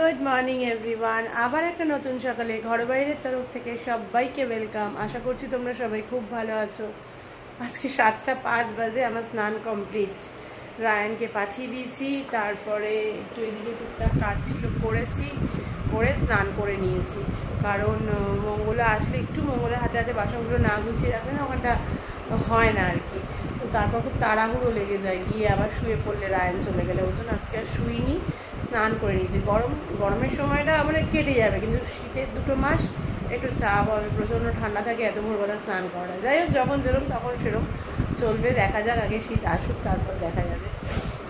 Good morning everyone. আবার একটা নতুন সকালে ঘর বাইরের তরফ থেকে সবাইকে ওয়েলকাম। আশা করছি তোমরা সবাই খুব ভালো আছো। আজকে 7:05 বাজে, আমার স্নান কমপ্লিট। রায়ানকে পাঠিয়ে দিয়েছি, তারপরে একটু এদিকে টুকটাক কাজ ছিল করেছি, করে স্নান করে নিয়েছি। কারণ মঙ্গলা আসলে একটু মঙ্গলের হাতে হাতে বাসনগুলো না গুছিয়ে রাখলে না ওখানটা হয় না আর কি। তো তারপর খুব তাড়াহুড়ো লেগে যায়, গিয়ে আবার শুয়ে পড়লে রায়ান চলে গেলে, ওর জন্য আজকে আর শুইনি, স্নান করে নিয়েছি। গরমের সময়টা মানে কেটে যাবে, কিন্তু শীতের 2 মাস একটু চাপ হবে, প্রচণ্ড ঠান্ডা থাকে, এত ভোরবেলা স্নান করা। যাই হোক, যখন যেরকম তখন সেরকম চলবে, দেখা যাক, আগে শীত আসুক তারপর দেখা যাবে।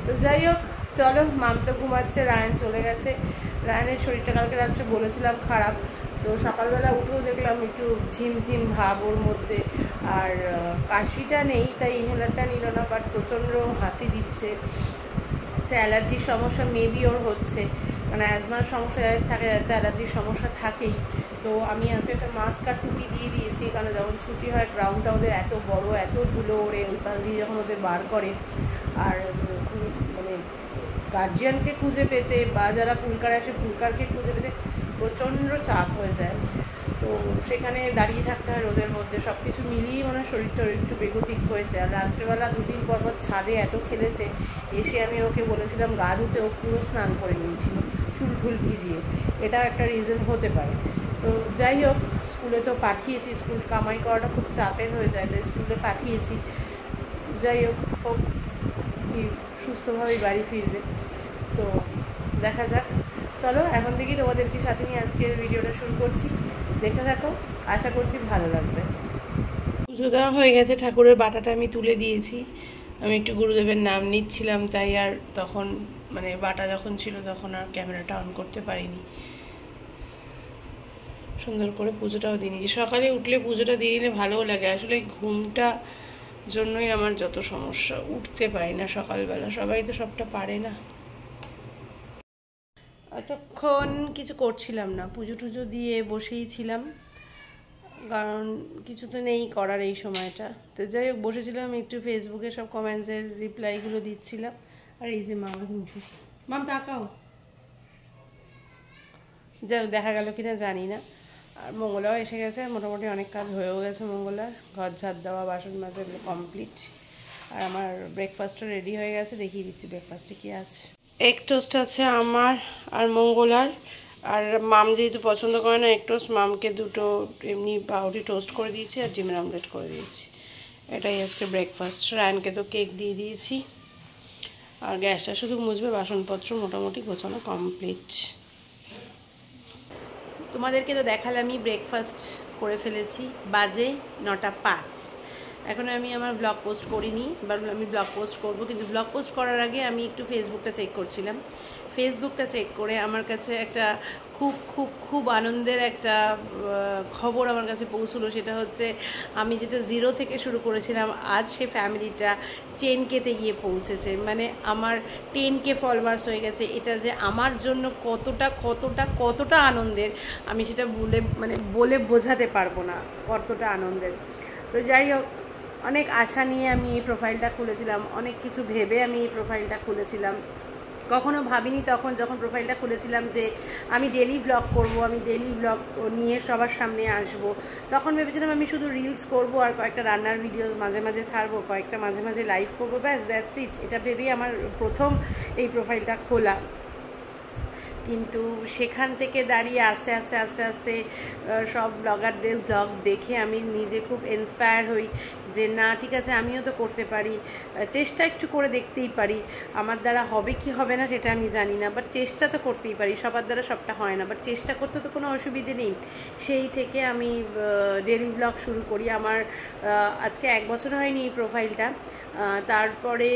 তো যাই হোক, চলো, মাম তো ঘুমাচ্ছে, রায়ান চলে গেছে। রায়ানের শরীরটা কালকে রাত্রে বলেছিলাম খারাপ, তো সকালবেলা উঠেও দেখলাম একটু ঝিমঝিম ভাব ওর মধ্যে, আর কাশিটা নেই, তাই ইনহেলারটা নিল না, বাট প্রচণ্ড হাঁচি দিচ্ছে। একটা অ্যালার্জির সমস্যা মেবি ওর হচ্ছে, মানে অ্যাজমার সমস্যা যাদের থাকে, যাতে অ্যালার্জির সমস্যা থাকেই। তো আমি আজকে একটা মাস্ক আর টুপি দিয়ে দিয়েছি, কারণ যখন ছুটি হয় গ্রাউন্ডটা ওদের এত বড়, এত ধুলো ওড়ে, ওই পাশ দিয়ে যখন ওদের বার করে, আর মানে গার্জিয়ানকে খুঁজে পেতে বা যারা পুলকারে আসে পুলকারকে খুঁজে পেতে প্রচণ্ড চাপ হয়ে যায়। তো সেখানে দাঁড়িয়ে থাকতে হয় রোদের মধ্যে, সব কিছু মিলিয়ে মনে হয় শরীরটা একটু বেগতিক হয়েছে। আর রাত্রেবেলা 2 দিন পর ছাদে এত খেলেছে, এসে আমি ওকে বলেছিলাম গা ধুতে, ও পুরো স্নান করে নিয়েছিল চুল টুল ভিজিয়ে। এটা একটা রিজন হতে পারে। তো যাই হোক, স্কুলে তো পাঠিয়েছি, স্কুল কামাই করাটা খুব চাপের হয়ে যায়, তাই স্কুলে পাঠিয়েছি। যাই হোক, হোক সুস্থভাবেই বাড়ি ফিরবে, তো দেখা যাক। চলো, এখন থেকেই তোমাদেরকে সাথে নিয়ে আজকের ভিডিওটা শুরু করছি, দেখে থাকো, আশা করছি ভালো লাগবে। পুজো দেওয়া হয়ে গেছে, ঠাকুরের বাটাটা আমি তুলে দিয়েছি। আমি একটু গুরুদেবের নাম নিচ্ছিলাম, তাই আর তখন মানে বাটা যখন ছিল তখন আর ক্যামেরাটা অন করতে পারিনি। সুন্দর করে পুজোটাও দিয়ে নিয়েছি। সকালে উঠলে পুজোটা দিয়ে নিলে ভালোও লাগে। আসলে ঘুমটা জন্যই আমার যত সমস্যা, উঠতে পারি না সকালবেলা, সবাই তো সবটা পারে না। এতক্ষণ কিছু করছিলাম না, পুজো টুজো দিয়ে বসেই ছিলাম, কারণ কিছু তো নেই করার এই সময়টা। তো যাই হোক, বসেছিলাম একটু ফেসবুকে সব কমেন্টসের রিপ্লাইগুলো দিচ্ছিলাম। আর এই যে মাম ঘুমতেছে, মাম তাকাও। যাই হোক, দেখা গেল কিনা জানি না। আর মঙ্গলাও এসে গেছে, মোটামুটি অনেক কাজ হয়েও গেছে মঙ্গলার, ঘর ঝাড় দেওয়া, বাসন মাজা এগুলো কমপ্লিট। আর আমার ব্রেকফাস্টও রেডি হয়ে গেছে, দেখিয়ে দিচ্ছি ব্রেকফাস্টে কী আছে। এগ টোস্ট আছে আমার আর মঙ্গলার। আর মাম যেহেতু পছন্দ করে না এগ টোস্ট, মামকে 2টো এমনি পাউরুটি টোস্ট করে দিয়েছি আর ডিমের অমলেট করে দিয়েছি। এটাই আজকে ব্রেকফাস্ট। রায়ানকে তো কেক দিয়ে দিয়েছি, আর গ্যাসটা শুধু মুছবে, বাসনপত্র মোটামুটি গোছানো কমপ্লিট। তোমাদেরকে তো দেখালামই, ব্রেকফাস্ট করে ফেলেছি, বাজে 9:05। এখন আমি আমার ব্লগ পোস্ট করিনি, বা আমি ব্লগ পোস্ট করব, কিন্তু ব্লগ পোস্ট করার আগে আমি একটু ফেসবুকটা চেক করছিলাম। ফেসবুকটা চেক করে আমার কাছে একটা খুব খুব খুব আনন্দের একটা খবর আমার কাছে পৌঁছলো। সেটা হচ্ছে, আমি যেটা 0 থেকে শুরু করেছিলাম, আজ সে ফ্যামিলিটা 10K-তে গিয়ে পৌঁছেছে। মানে আমার 10K ফলোয়ার্স হয়ে গেছে। এটা যে আমার জন্য কতটা কতটা কতটা আনন্দের, আমি সেটা বলে বোঝাতে পারবো না কতটা আনন্দের। তো যাই হোক, অনেক আশা নিয়ে আমি এই প্রোফাইলটা খুলেছিলাম, অনেক কিছু ভেবে আমি এই প্রোফাইলটা খুলেছিলাম। কখনো ভাবিনি তখন যখন প্রোফাইলটা খুলেছিলাম যে আমি ডেলি ভ্লগ করব, আমি ডেলি ভ্লগ নিয়ে সবার সামনে আসব। তখন ভেবেছিলাম আমি শুধু রিলস করব আর কয়েকটা রান্নার ভিডিওস মাঝে মাঝে ছাড়বো, কয়েকটা মাঝে মাঝে লাইভ করবো, ব্যাস দ্যাটস ইট। এটা ভেবেই আমার প্রথম এই প্রোফাইলটা খোলা। কিন্তু সেখান থেকে দাঁড়িয়ে আস্তে আস্তে আস্তে আস্তে সব ব্লগারদের ভ্লগ দেখে আমি নিজে খুব ইন্সপায়ার হই যে না, ঠিক আছে, আমিও তো করতে পারি, চেষ্টা একটু করে দেখতেই পারি। আমার দ্বারা হবে কি হবে না সেটা আমি জানি না, বাট চেষ্টা তো করতেই পারি। সবার দ্বারা সবটা হয় না, বাট চেষ্টা করতে তো কোনো অসুবিধে নেই। সেই থেকে আমি ডেলি ভ্লগ শুরু করি। আমার আজকে 1 বছর হয়নি এই প্রোফাইলটা। তারপরে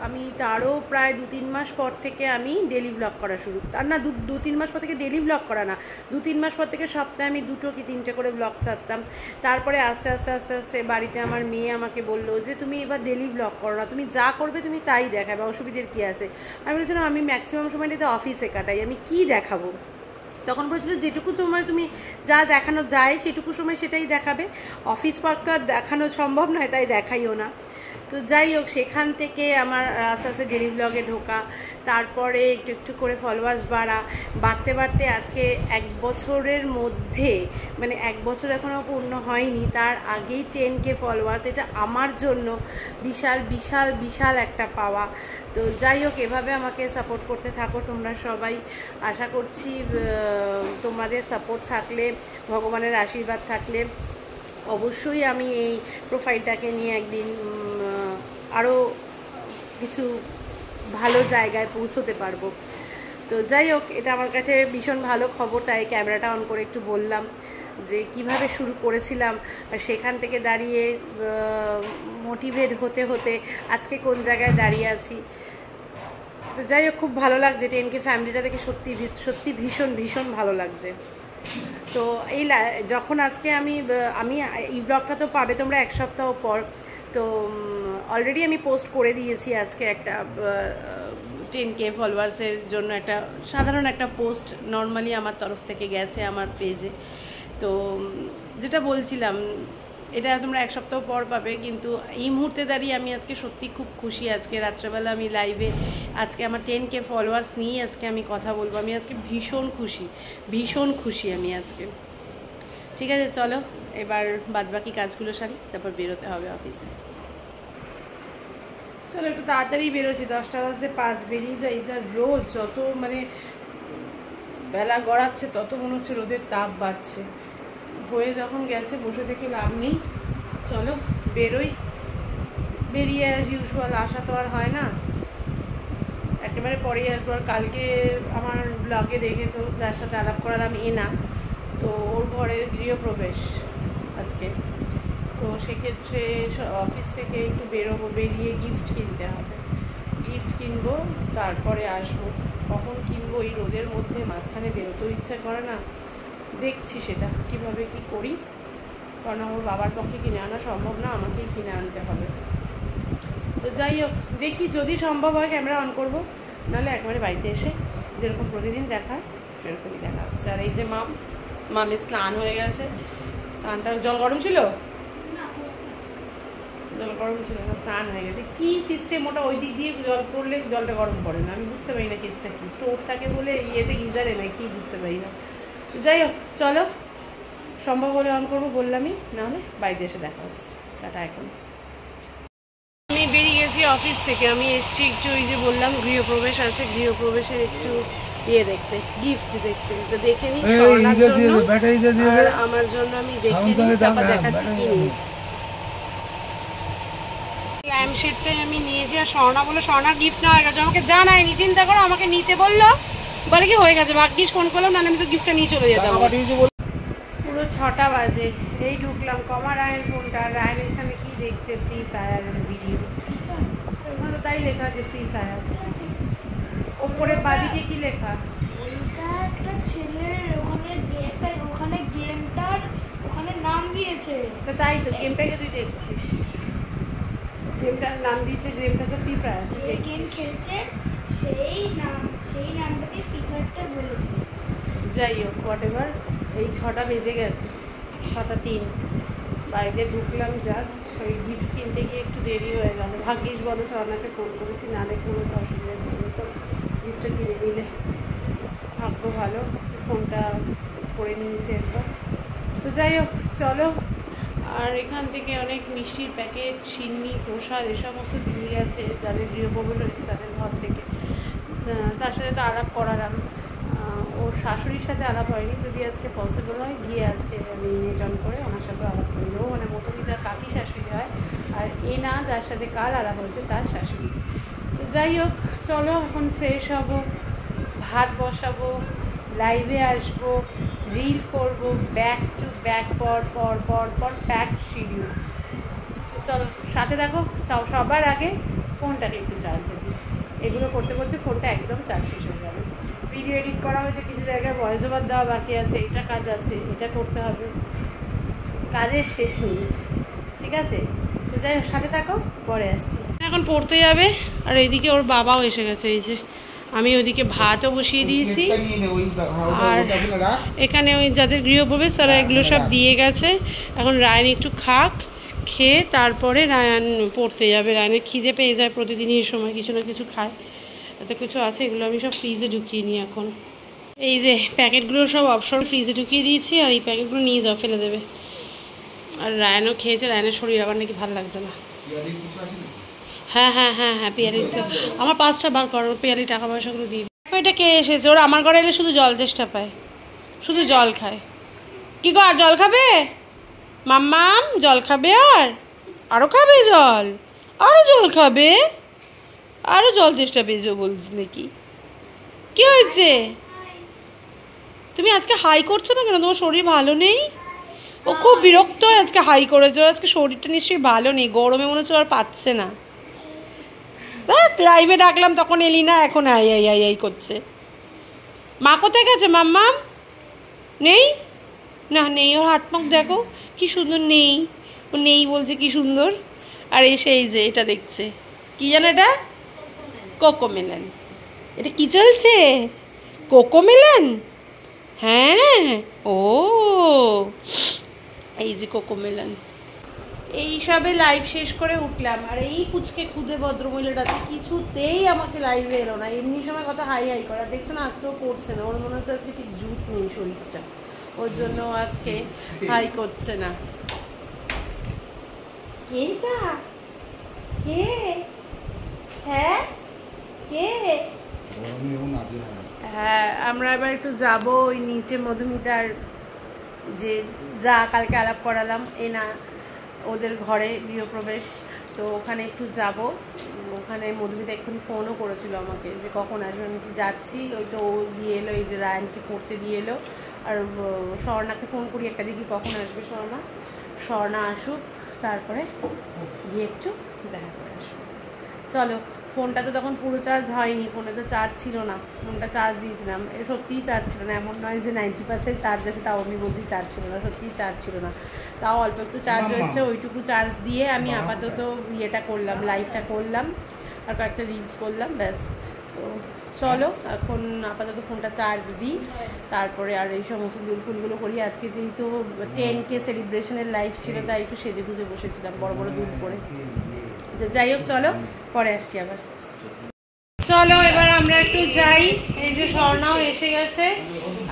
আমি তারও প্রায় 2-3 মাস পর থেকে আমি ডেলি ভ্লগ করা শুরু, আর না 2-3 মাস পর থেকে ডেলি ভ্লগ করা না, 2-3 মাস পর থেকে সপ্তাহে আমি 2 কি 3টে করে ভ্লগ ছাড়তাম। তারপরে আস্তে আস্তে আস্তে আস্তে বাড়িতে আমার মেয়ে আমাকে বললো যে তুমি এবার ডেলি ভ্লগ করো না, তুমি যা করবে তুমি তাই দেখাবে, অসুবিধের কী আছে। আমি বলেছিলাম আমি ম্যাক্সিমাম সময়টা অফিসে কাটাই, আমি কি দেখাবো। তখন বলছিল যেটুকু সময় তুমি যা দেখানো যায় সেটুকু সময় সেটাই দেখাবে, অফিস ওয়ার্ক তো আর দেখানো সম্ভব নয়, তাই দেখাইও না। তো যাই হোক, সেখান থেকে আমার আস্তে আস্তে ডেলি ব্লগে ঢোকা, তারপরে একটু একটু করে ফলোয়ার্স বাড়তে বাড়তে আজকে 1 বছরের মধ্যে, মানে 1 বছর এখনও পূর্ণ হয়নি, তার আগেই 10K ফলোয়ার্স। এটা আমার জন্য বিশাল বিশাল বিশাল একটা পাওয়া। তো যাই হোক, এভাবে আমাকে সাপোর্ট করতে থাকো তোমরা সবাই। আশা করছি তোমাদের সাপোর্ট থাকলে, ভগবানের আশীর্বাদ থাকলে অবশ্যই আমি এই প্রোফাইলটাকে নিয়ে একদিন আরও কিছু ভালো জায়গায় পৌঁছতে পারবো। তো যাই হোক, এটা আমার কাছে ভীষণ ভালো খবর, তাই ক্যামেরাটা অন করে একটু বললাম যে কিভাবে শুরু করেছিলাম, সেখান থেকে দাঁড়িয়ে মোটিভেট হতে হতে আজকে কোন জায়গায় দাঁড়িয়ে আছি। তো যাই হোক, খুব ভালো লাগছে 10K ফ্যামিলিটা দেখে, সত্যি সত্যি ভীষণ ভীষণ ভালো লাগছে। তো এই যখন আজকে আমি এই ব্লগটা তো পাবে তোমরা 1 সপ্তাহ পর। তো অলরেডি আমি পোস্ট করে দিয়েছি আজকে একটা 10K ফলোয়ার্সের জন্য একটা সাধারণ একটা পোস্ট নর্মালি আমার তরফ থেকে গেছে আমার পেজে। তো যেটা বলছিলাম, এটা তোমরা 1 সপ্তাহ পর পাবে, কিন্তু এই মুহূর্তে দাঁড়িয়ে আমি আজকে সত্যি খুব খুশি। আজকে রাত্রেবেলা আমি লাইভে আজকে আমার 10K ফলোয়ার্স নিয়ে আজকে আমি কথা বলবো। আমি আজকে ভীষণ খুশি আমি আজকে। ঠিক আছে, চলো এবার বাদবাকি কাজগুলো সারি, তারপর বেরোতে হবে অফিসে। চলো একটু তাড়াতাড়ি বেরোচ্ছি, 10:05 বেরিয়ে যাই। যা রোদ, যত মানে বেলা গড়াচ্ছে তত মনে হচ্ছে রোদের তাপ বাড়ছে। হয়ে যখন গেছে বসে থেকে লাভ নেই, চলো বেরোই। বেরিয়ে অ্যাজ ইউজুয়াল আসা তো আর হয় না, একেবারে পরেই আসবো। আর কালকে আমার ব্লগে দেখেছো যার সাথে আলাপ করালাম, এনা, তো ওর ঘরের গৃহপ্রবেশ আজকে। তো সেক্ষেত্রে অফিস থেকে একটু বেরিয়ে গিফট কিনতে হবে, গিফট কিনবো, তারপরে আসবো। কখন কিনবো এই রোদের মধ্যে, মাঝখানে বেরোতেও ইচ্ছা করে না। দেখছি সেটা কিভাবে কি করি, কারণ ওর বাবার পক্ষে কিনে আনা সম্ভব না, আমাকেই কিনে আনতে হবে। তো যাই হোক, দেখি যদি সম্ভব হয় ক্যামেরা অন করবো, নাহলে একবারে বাড়িতে এসে যেরকম প্রতিদিন দেখায় সেরকমই দেখা হচ্ছে। আর এই যে মামের স্নান হয়ে গেছে, স্নানটা জল গরম ছিল না, স্নান হয়ে গেছে। কী সিস্টেম ওটা, ওই দিক দিয়ে জল পড়লে জলটা গরম পড়ে না, আমি বুঝতে পারি না কেসটা কী। স্টোভ থাকে বলে ইয়েতে গিজারে না, কি বুঝতে পারি না। যাই হোক, চলো সম্ভব হলে অন করবো বললামই, নাহলে বাড়িতে এসে দেখা হচ্ছে। টাটা। এখন আমি বেরিয়ে গেছি অফিস থেকে, আমি এসছি একটু ওই যে বললাম গৃহপ্রবেশ আছে, গৃহপ্রবেশের একটু ইয়ে দেখতে, গিফট দেখতে। তো দেখে নিই আমার জন্য, আমি দেখে নিই, তারপর দেখাচ্ছি কি নিয়েছি। ল্যাম্পশেডটাই আমি নিয়েছি, আর স্বর্ণা বলে স্বর্ণার গিফট নেওয়া হয়ে গেছে, আমাকে জানায়নি। চিন্তা করো, আমাকে নিতে বললো, বলে কি হয়ে গেছে, ভাগ্যিস ফোন করলাম, নাহলে আমি তো গিফটটা নিয়ে চলে যেতাম। পুরো 6টা বাজে, এই ঢুকলাম। কমা রায়ের ফোনটা, রায়ের এখানে কি দেখছে, ফ্রি ফায়ারের ভিডিও, ওখানে তাই লেখা আছে ফ্রি ফায়ার। ওপরে বাদিকে কি লেখা, ওইটা একটা ছেলের ওখানে গেমটার ওখানে নাম দিয়েছে। তো তাই তো গেমটাকে তুই দেখছিস, গেমটার নাম দিয়েছে, গেমটা তো ফ্রি ফায়ার, যে গেম খেলছে সেই নামটাকে ফ্রি ফায়ারটা বলেছে। যাই হোক, হোয়াট এভার। এই 6টা বেজে গেছে, 6:03, বাড়িতে ঢুকলাম জাস্ট। ওই গিফট কিনতে গিয়ে একটু দেরি হয়ে গেল। ভাগ্যিস বলো স্বর্ণাকে ফোন করেছি, নাহলে কোনো তো অসুবিধা নেই, তো গিফটটা কিনে নিলে ভাগ্য ভালো, ফোনটা করে নিয়েছে একবার। তো যাই হোক, চলো। আর এখান থেকে অনেক মিষ্টির প্যাকেট, সিন্নি, প্রসাদ এ সমস্ত দিয়ে গেছে যাদের গৃহপ্রবেশ হয়েছে তাদের ঘর থেকে। তার সাথে তো আলাপ করালাম, ওর শাশুড়ির সাথে আলাপ হয়নি, যদি আজকে পসিবল হয় গিয়ে আজকে আমি নির্জন করে ওনার সাথে আলাপ করি। ও মানে মতমিতার কাকি শাশুড়ি হয়, আর এ না যার সাথে কাল আলাপ হয়েছে তার শাশুড়ি। তো যাই হোক, চলো এখন ফ্রেশ হব, ভাত বসাবো, লাইভে আসবো, রিল করবো, ব্যাক টু ব্যাক, পর প্যাক শিডিউল। চলো সাথে দেখো। তাও সবার আগে ফোনটাকে একটু চার্জে দিই, এগুলো করতে করতে ফোনটা একদম চার্জ শেষ হয়ে যাবে। ভিডিও এডিট করা হয়েছে, কিছু জায়গায় ভয়েস ওভার দেওয়া বাকি আছে, এটা কাজ আছে, এটা করতে হবে, কাজের শেষ নেই। ঠিক আছে, তো যাই হোক, সাথে থাকো, পরে আসছি। এখন পড়তে যাবে, আর এইদিকে ওর বাবাও এসে গেছে। এই যে আমি ওইদিকে ভাতও বসিয়ে দিয়েছি, আর এখানে ওই যাদের গৃহপ্রবেশ তারা এগুলো সব দিয়ে গেছে। এখন রায়ন একটু খাক, খেয়ে তারপরে রায়ান পড়তে যাবে। রায়ানের খিদে পেয়ে যায় প্রতিদিনই এই সময়, কিছু না কিছু খায়। এত কিছু আছে, এগুলো আমি সব ফ্রিজে ঢুকিয়ে নিই এখন। এই যে প্যাকেটগুলো সব অপশন ফ্রিজে ঢুকিয়ে দিয়েছি, আর এই প্যাকেটগুলো নিয়ে যাও, ফেলে দেবে। আর রায়ানও খেয়েছে, রায়ানের শরীর আবার নাকি ভালো লাগছে না। হ্যাঁ হ্যাঁ হ্যাঁ হ্যাঁ, পিয়ালি তো আমার 5টা বার করো, পিয়ালি টাকা পয়সাগুলো দিয়ে দিই। এটা কে এসেছে? ওরা আমার ঘরে এলে শুধু জল তেষ্টা পায়, শুধু জল খায়। কি গো, আর জল খাবে? মাম্মাম জল খাবে? আর আরও খাবে জল? আরও জল খাবে? আরও জল তেষ্টা পেয়েছো বলছি নাকি? কি হয়েছে? তুমি আজকে হাই করছো না কেন? তোমার শরীর ভালো নেই? ও খুব বিরক্ত হয় আজকে হাই করেছে। আজকে শরীরটা নিশ্চয়ই ভালো নেই, গরমে মনে হচ্ছে আর পাচ্ছে না। দেখ লাইভে ডাকলাম তখন এলি না, এখন আই আই আই আই করছে। মা কোথায় গেছে? মাম্মাম নেই? না নেই, ওর হাত মুখ দেখো কি সুন্দর, নেই। ও নেই বলছে, কি সুন্দর। আর এসে এই যে এটা দেখছে, কি জানো এটা? কোকোমেলন। এটা কি চলছে? কোকোমেলন? হ্যাঁ, ও এই যে কোকোমেলন। এইসবে লাইভ শেষ করে উঠলাম, আর এই কুচকে খুদে ভদ্রমহিলাটা কিছুতেই আমাকে লাইভে এলো না। এমনি সময় কত হাই হাই করা, দেখছো না? আজকেও করছে না, ওর মনে হচ্ছে আজকে ঠিক জুত নেই শরীরটা, ওর জন্য আজকে হাই করছে না। কেটা? কে? হ্যাঁ কে? হ্যাঁ, আমরা এবার একটু যাবো ওই নিচে মধুমিতার যে যা কালকে আলাপ করালাম এনা, ওদের ঘরে গৃহপ্রবেশ, তো ওখানে একটু যাব। ওখানে মধুমিতা এক্ষুনি ফোনও করেছিল আমাকে যে কখন আসবে। আমি যাচ্ছি, ওই তো ও দিয়ে এলো, এই যে রায়ানকে পড়তে দিয়ে এলো। আর স্বর্ণাকে ফোন করি একটা, দেখি কখন আসবে স্বর্ণা আসুক, তারপরে গিয়ে একটু দেখা করে আসবো। চলো, ফোনটা তো তখন পুরো চার্জ হয়নি, ফোনে তো চার্জ ছিল না, ফোনটা চার্জ দিয়েছিলাম, সত্যিই চার্জ ছিল না। এমন নয় যে 90% চার্জ আছে, তাও আমি বলছি চার্জ ছিল না, সত্যিই চার্জ ছিল না। তাও অল্প একটু চার্জ হয়েছে, ওইটুকু চার্জ দিয়ে আমি আপাতত ইয়েটা করলাম, লাইভটা করলাম আর কয়েকটা রিলস করলাম, ব্যাস। তো চলো এখন আপাতত ফোনটা চার্জ দিই, তারপরে আর এই সমস্ত দুলফুলগুলো করি। আজকে যেহেতু 10K সেলিব্রেশনের লাইভ ছিল, তাই একটু সেজে গুজে বসেছিলাম বড় বড় দুল করে। যাই হোক, চলো পরে আসছি আবার। চলো এবার আমরা একটু যাই। এই যে স্বর্ণাও এসে গেছে,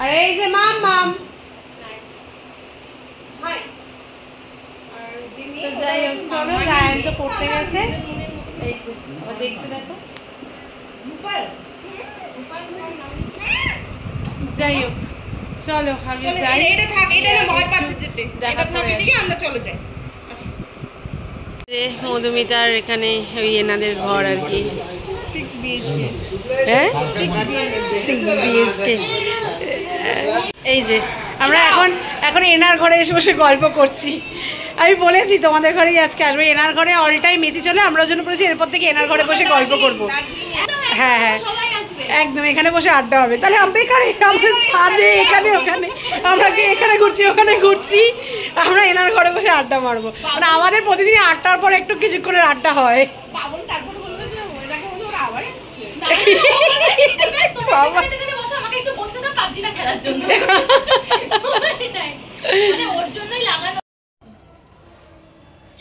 আর এই যে মাম যাই হোক চলো, রায়ান তো পড়তে গেছে, এই যে আবার দেখছে, দেখো। যাই হোক চলো আগে যাই। এটা থাক, এটা না ভয় পাচ্ছে যেতে, এটা থাক, এদিকে আমরা চলে যাই। মধুমিতার এখানে ওই এনাদের ঘর আর কি, 6 BHK। হ্যাঁ 6 BHK। এই যে আমরা এখন এনার ঘরে এসে বসে গল্প করছি। আমি বলেছি তোমাদের ঘরেই আজকে আসবো, এনার ঘরে অল টাইম এসি চলে, আমরা ওই জন্য বলেছি এরপর থেকে এনার ঘরে বসে গল্প করবো। হ্যাঁ হ্যাঁ একদম, এখানে বসে আড্ডা হবে। তাহলে বেকার আমাদের ছাদে এখানে ওখানে, আমরা এখানে ঘুরছি ওখানে ঘুরছি, আমরা এনার ঘরে বসে আড্ডা মারবো। মানে আমাদের প্রতিদিন 8টার পর একটু কিছুক্ষণের আড্ডা হয়।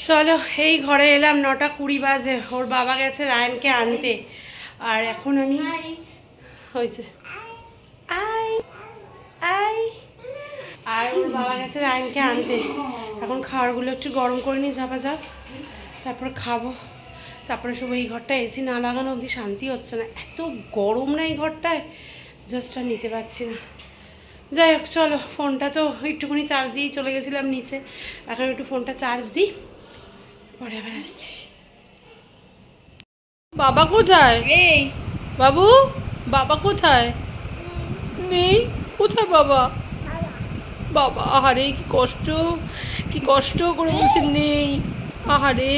চলো এই ঘরে এলাম, 9:20 বাজে, ওর বাবা গেছে রায়ানকে আনতে, আর এখন আমি হয়েছে আর ওর বাবা গেছে রায়ানকে আনতে। এখন খাবারগুলো একটু গরম করে নিই ঝাপা ঝাপ, তারপরে খাবো। তারপরে সব এই ঘরটা এসি না লাগানো অবধি শান্তি হচ্ছে না, এত গরম না এই ঘরটায়, জাস্ট আর নিতে পারছি না। যাই হোক চলো, ফোনটা তো একটুখানি চার্জ দিয়েই চলে গেছিলাম নিচে, এখন একটু ফোনটা চার্জ দিই, পরে আবার আসছি। বাবা কোথায়? এই বাবু, বাবা কোথায়? নেই, কোথায় বাবা? বাবা আহারে কি কষ্ট করে বলছে নেই, আহারে।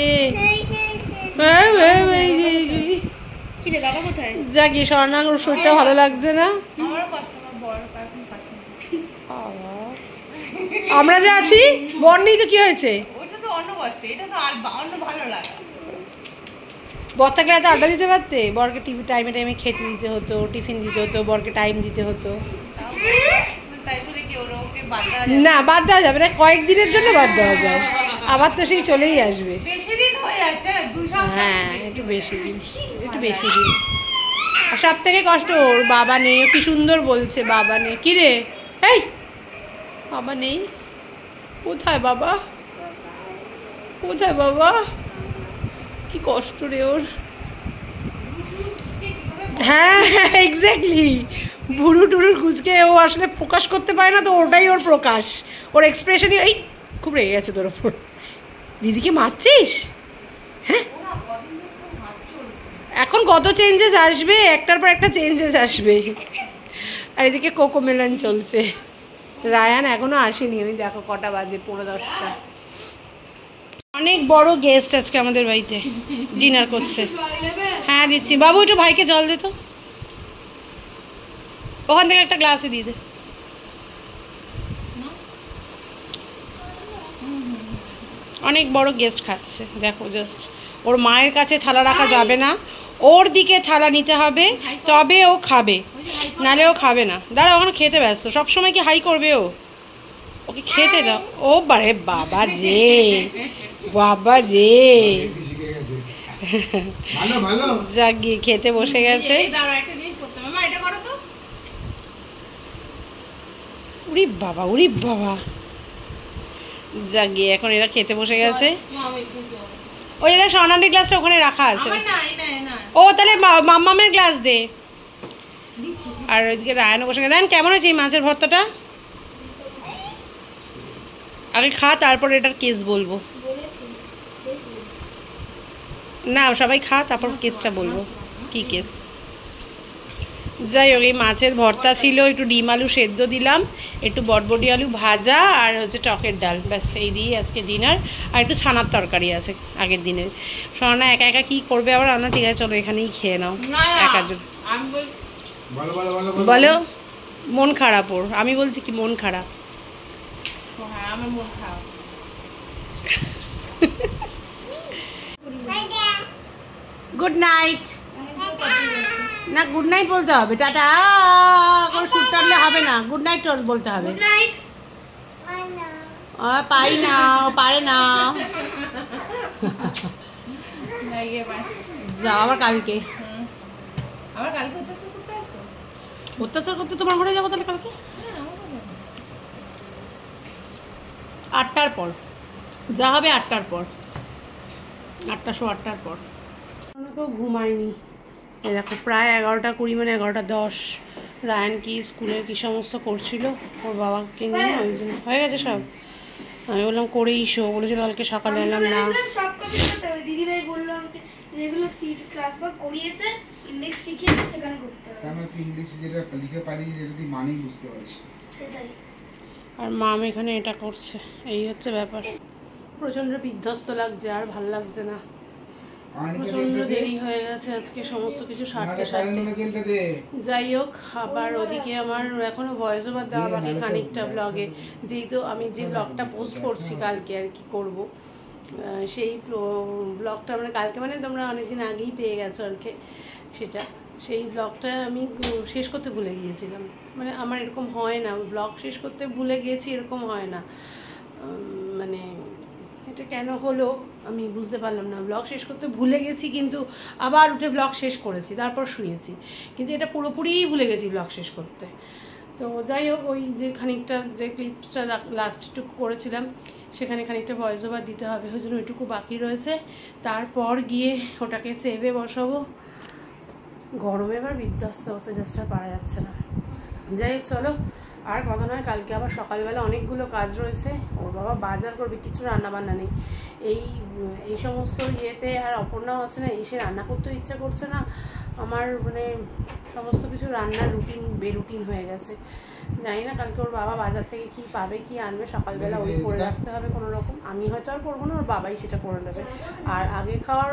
কি রে, বাবা কোথায়? যা গিয়ে স্বর্ণা, ওর শরীরটা ভালো লাগছে না। আমারও কষ্ট, আমার বড় এখন পাচ্ছি। আমরা যে আছি, বর নেই তো কি হয়েছে? ওটা তো অন্য কষ্ট, এটা তো আর অন্য ভালো লাগে। বর থাকলে এত আড্ডা দিতে পারতে, বরকে টাইমে টাইমে খেতে দিতে হতো, টিফিন দিতে হতো, বরকে টাইম দিতে হতো। তাই বলে কি ওকে বাদ দেওয়া না, বাদ দেওয়া যাবে না, কয়েকদিনের জন্য বাদ দেওয়া যায়। আবার তো সেই চলেই আসবে। বেশি দিন হয়ে যাচ্ছে না, 2 সপ্তাহ। হ্যাঁ একটু বেশি দিন, একটু বেশি দিন। আর সব থেকে কষ্ট ওর বাবা নেই। ও কি সুন্দর বলছে বাবা নেই। কি রে এই বাবা নেই, কোথায় বাবা, কোথায় বাবা, কি কষ্ট রে ওর। হ্যাঁ এক্স্যাক্টলি, বুড়ো টুরুর কুচকে ও আসলে প্রকাশ করতে পারে না, তো ওটাই ওর প্রকাশ, ওর এক্সপ্রেশনই। এই খুব রেগে গেছে তোর ওপর। দিদিকে মারছিস? হ্যাঁ এখন কত চেঞ্জেস আসবে, একটার পর একটা চেঞ্জেস আসবে। আর এদিকে কোকোমেলন চলছে। রায়ান এখনো আসেনি, ওই দেখো কটা বাজে, 9:45। অনেক বড় গেস্ট আজকে আমাদের বাড়িতে ডিনার করছে। হ্যাঁ দিচ্ছি। বাবু একটু ভাইকে জল দে তো, ওখান থেকে একটা গ্লাসে দিয়ে দে। অনেক বড় গেস্ট খাচ্ছে দেখো, জাস্ট ওর মায়ের কাছে থালা রাখা যাবে না, ওর দিকে থালা নিতে হবে, তবে ও খাবে, নালে ও খাবে না। দাঁড়া, ওখানে খেতে ব্যস্ত, সবসময় কি হাই করবে ও? ওকে খেতে দাও। ও বারে বাবা রে, বাবা রে, যাক গিয়ে খেতে বসে গেছে। উরি বাবা, উরি বাবা, যাক গিয়ে এখন এরা খেতে বসে গেছে। ওই যে সোনালির গ্লাসটা ওখানে রাখা আছে। ও তাহলে মাম্মামের গ্লাস দে। আর ওইদিকে রায়ানও বসে গেছে। রায়ান কেমন হয়েছে এই মাছের ভর্তাটা? আগে খা, তারপর এটার কেস বলবো। না সবাই খা, তারপর কেসটা বলবো কি কেস। যাই হোক, এই মাছের ভর্তা ছিল, একটু ডিম আলু সেদ্ধ দিলাম, একটু বটবটি আলু ভাজা, আর হচ্ছে টকের ডাল, ব্যাস এই দিয়ে আজকে ডিনার। আর একটু ছানার তরকারি আছে আগের দিনের। সোনা একা একা কী করবে আবার রান্না? ঠিক আছে চলো এখানেই খেয়ে নাও একাজন। বলো মন খারাপ ওর, আমি বলছি কি মন খারাপ? আমার মন খারাপ। Good night. না গুড নাইট বলতে হবে, টাটা কোনো সুর টানলে হবে না, গুড নাইট বলতে হবে। Good night. পাই না, ও পারে না। যা আবার কালকে, আবার কালকে অত্যাচার করতে আসবো। অত্যাচার করতে তোমার ঘরে যাবো তাহলে কালকে 8টার পর যা হবে, 8টার পর, 8টা 8:15 পর। কেউ ঘুমায়নি। এই দেখো প্রায় 11:20, মানে 11:10। রায়ান কি স্কুলের কি সমস্ত করছিল ওর বাবাকে নিয়ে, ওই জন্য হয়ে গেছে সব। আমি বললাম করেই শো, বলেছিল কালকে সকালে এলাম না। দিদিভাই বললো যেগুলো ক্লাস ওয়ার্ক করিয়েছে, ইন্ডেক্স লিখিয়েছে, সেখানে করতে হবে। আমি তো ইংলিশ যেটা লিখে পারি, যেটা তুই মানেই বুঝতে পারিস। সেটাই। আর মাম এখানে এটা করছে, এই হচ্ছে ব্যাপার। প্রচণ্ড বিধ্বস্ত লাগছে, আর ভাল লাগছে না। প্রচণ্ড দেরি হয়ে গেছে আজকে সমস্ত কিছু সারতে সারতে। যাই হোক, আবার ওদিকে আমার এখনও ভয়েস ওভার দেওয়া বাকি খানিকটা ব্লগে, যেহেতু আমি যে ব্লগটা পোস্ট করছি কালকে আর কি করব, সেই ব্লগটা মানে কালকে মানে তোমরা অনেকদিন আগেই পেয়ে গেছো আর কি সেটা। সেই ব্লগটা আমি শেষ করতে ভুলে গিয়েছিলাম। মানে আমার এরকম হয় না, ব্লগ শেষ করতে ভুলে গিয়েছি এরকম হয় না। মানে এটা কেন হলো আমি বুঝতে পারলাম না। ব্লগ শেষ করতে ভুলে গেছি, কিন্তু আবার উঠে ব্লগ শেষ করেছি, তারপর শুয়েছি, কিন্তু এটা পুরোপুরিই ভুলে গেছি ব্লগ শেষ করতে। তো যাই হোক, ওই যে খানিকটা যে ক্লিপসটা লাস্টটুকু করেছিলাম সেখানে খানিকটা ভয়েস ওভার দিতে হবে, ওই জন্য ওইটুকু বাকি রয়েছে। তারপর গিয়ে ওটাকে সেভে বসাবো। গরমে আবার বিধ্বস্ত অবস্থা, জাস্ট আর পারা যাচ্ছে না। যাই হোক চলো, আর কথা নয়, কালকে আবার সকালবেলা অনেকগুলো কাজ রয়েছে। ওর বাবা বাজার করবে, কিছু রান্নাবান্না নেই এই সমস্ত ইয়েতে। আর অপর্ণাও আছে না, এসে রান্না করতেও ইচ্ছা করছে না আমার, মানে সমস্ত কিছু রান্নার বেরুটিন হয়ে গেছে। জানি না কালকে ওর বাবা বাজার থেকে কি পাবে, কি আনবে, সকালবেলা ওই করে রাখতে হবে কোনো রকম। আমি হয়তো আর করবো না, ওর বাবাই সেটা করে নেবে। আর আগে খাওয়ার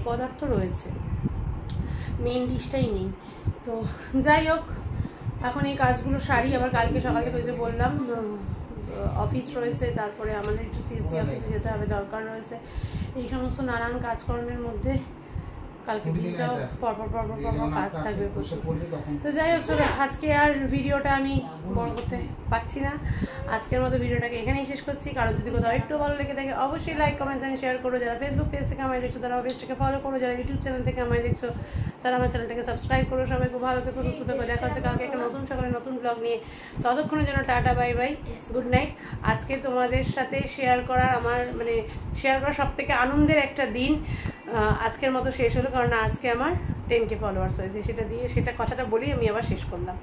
পদার্থ রয়েছে, মেন ডিশটাই নেই। তো যাই হোক, এখন এই কাজগুলো সারি। আবার কালকে সকালে ওই যে বললাম অফিস রয়েছে, তারপরে আমাদের একটু সিএসসি অফিসে যেতে হবে, দরকার রয়েছে। এই সমস্ত নানান কাজকর্মের মধ্যে কালকে দিনটাও পরপর পরপর পরপর কাজ থাকবে প্রচুর। পড়লে তখন তো যাই হোক চলো, আজকে আর ভিডিওটা আমি বড় করতে পারছি না। আজকের মতো ভিডিওটাকে এখানেই শেষ করছি। কারো যদি কোথাও একটু ভালো লেগে থাকে অবশ্যই লাইক কমেন্টস এন্ড শেয়ার করো। যারা ফেসবুক পেজ থেকে আমায় দেখছো তারা পেজটাকে ফলো করো, যারা ইউটিউব চ্যানেল থেকে আমায় দেখছো তারা আমার চ্যানেলটাকে সাবস্ক্রাইব করো। সবাই খুব ভালো থেকো, সুস্থ থেকো। দেখা হচ্ছে কালকে একটা নতুন সকালে নতুন ব্লগ নিয়ে। ততক্ষণের জন্য tata, bye bye, good night. আজকে তোমাদের সাথে শেয়ার করার শেয়ার করার সব থেকে আনন্দের একটা দিন আজকের মতো শেষ হলো, কারণ আজকে আমার 10K ফলোয়ার্স হয়েছে। সেটা কথাটা বলি আমি আবার শেষ করলাম।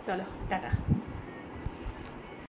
চলো টাটা।